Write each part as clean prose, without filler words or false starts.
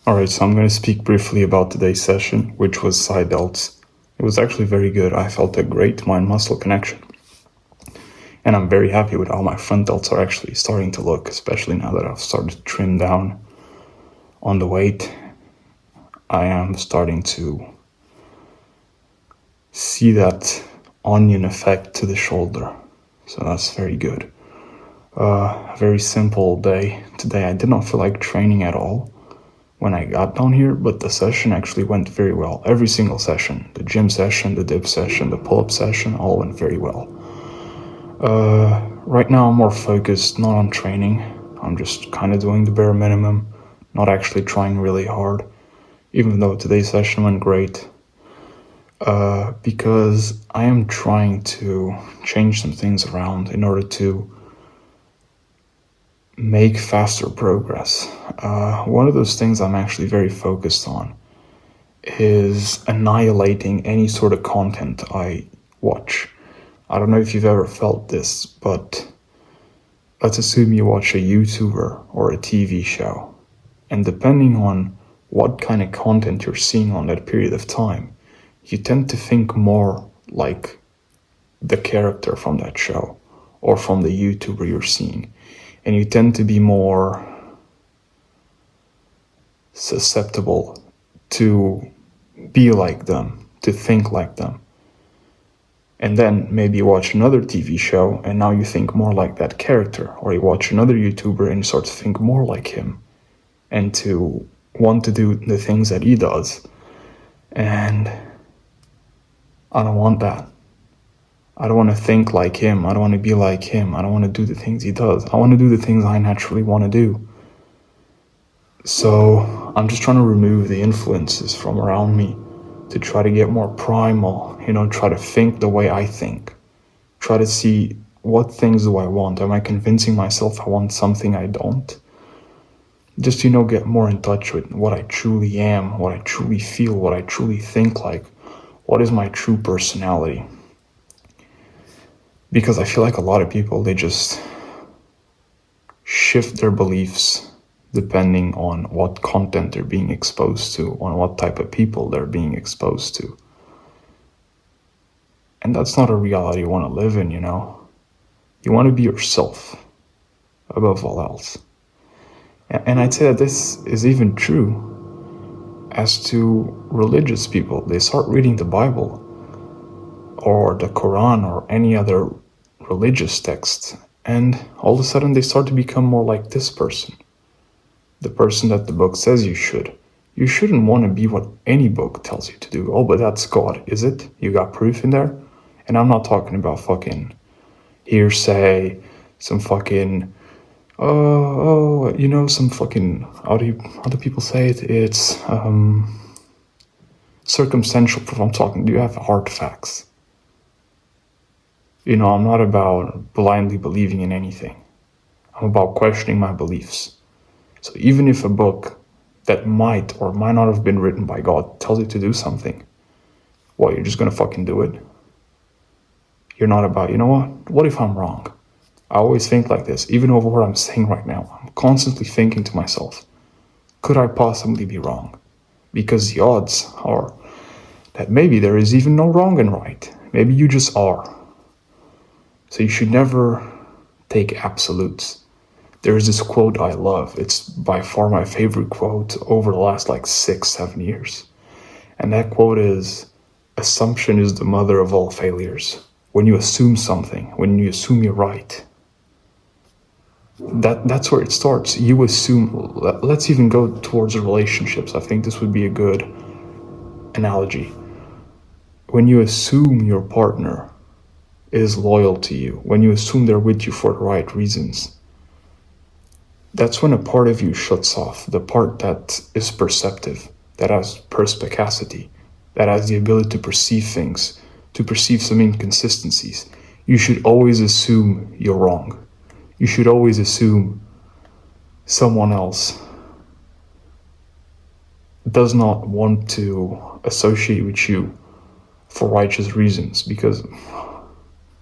Alright, so I'm going to speak briefly about today's session, which was side delts. It was actually very good. I felt a great mind-muscle connection. And I'm very happy with how my front delts are actually starting to look, especially now that I've started to trim down on the weight. I am starting to see that onion effect to the shoulder. So that's very good. A very simple day. Today I did not feel like training at all when I got down here, but the session actually went very well. Every single session, the gym session, the dip session, the pull-up session, all went very well. Right now I'm more focused not on training. I'm just kind of doing the bare minimum, not actually trying really hard, even though today's session went great. Because I am trying to change some things around in order to make faster progress. One of those things I'm actually very focused on is annihilating any sort of content I watch. I don't know if you've ever felt this, but let's assume you watch a YouTuber or a TV show, and depending on what kind of content you're seeing on that period of time, you tend to think more like the character from that show or from the YouTuber you're seeing. And you tend to be more susceptible to be like them, to think like them. And then maybe you watch another TV show and now you think more like that character, or you watch another YouTuber and you start to think more like him and to want to do the things that he does. And I don't want that. I don't want to think like him. I don't want to be like him. I don't want to do the things he does. I want to do the things I naturally want to do. So I'm just trying to remove the influences from around me to try to get more primal, try to think the way I think. Try to see what things do I want. Am I convincing myself I want something I don't? Just, get more in touch with what I truly am, what I truly feel, what I truly think like. What is my true personality? Because I feel like a lot of people, they just shift their beliefs depending on what content they're being exposed to, on what type of people they're being exposed to. And that's not a reality you want to live in, You want to be yourself above all else. And I'd say that this is even true as to religious people. They start reading the Bible or the Quran or any other religious text, and all of a sudden they start to become more like this person, the person that the book says you should. You shouldn't want to be what any book tells you to do. Oh, but that's God, is it? You got proof in there? And I'm not talking about fucking hearsay, some fucking some fucking, how do people say it? It's circumstantial proof. I'm talking, do you have hard facts? I'm not about blindly believing in anything. I'm about questioning my beliefs. So even if a book that might or might not have been written by God tells you to do something, what, you're just gonna fucking do it? You're not about, what if I'm wrong? I always think like this, even over what I'm saying right now. I'm constantly thinking to myself, could I possibly be wrong? Because the odds are that maybe there is even no wrong and right. Maybe you just are. So you should never take absolutes. There is this quote I love. It's by far my favorite quote over the last 6-7 years. And that quote is, assumption is the mother of all failures. When you assume something, when you assume you're right, that's where it starts. You assume, let's even go towards relationships. I think this would be a good analogy. When you assume your partner is loyal to you, when you assume they're with you for the right reasons, that's when a part of you shuts off, the part that is perceptive, that has perspicacity, that has the ability to perceive things, to perceive some inconsistencies. You should always assume you're wrong. You should always assume someone else does not want to associate with you for righteous reasons, because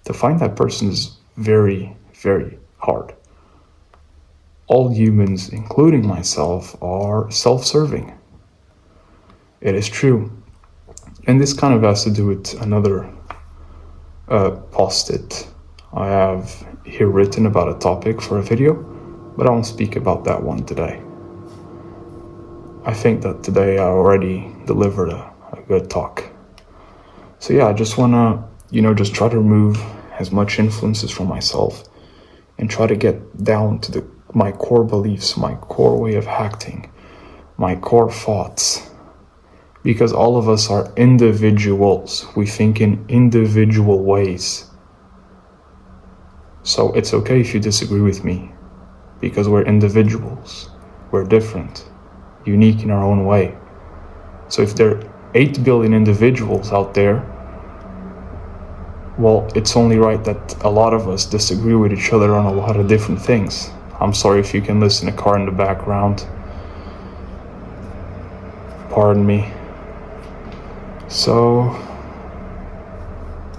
to find that person is very, very hard. all humans, including myself, are self-serving. It is true. And this kind of has to do with another post-it I have here written about a topic for a video, but I won't speak about that one today. I think that today I already delivered a good talk. So yeah, I just want to, just try to remove as much influences from myself and try to get down to my core beliefs, my core way of acting, my core thoughts. Because all of us are individuals. We think in individual ways. So it's okay if you disagree with me, because we're individuals. We're different, unique in our own way. So if there are 8 billion individuals out there, well, it's only right that a lot of us disagree with each other on a lot of different things. I'm sorry if you can listen to a car in the background. Pardon me. So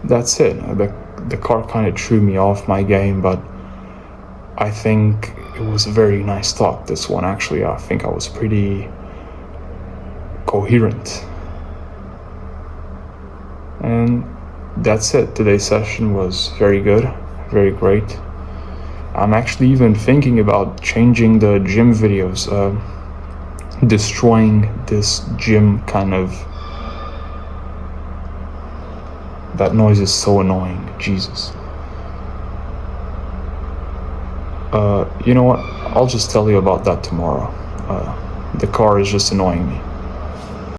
that's it. The car kind of threw me off my game, but I think it was a very nice talk, this one. Actually, I think I was pretty coherent. And that's it. Today's session was very good, very great. I'm actually even thinking about changing the gym videos, destroying this gym kind of... That noise is so annoying, Jesus. You know what? I'll just tell you about that tomorrow. The car is just annoying me.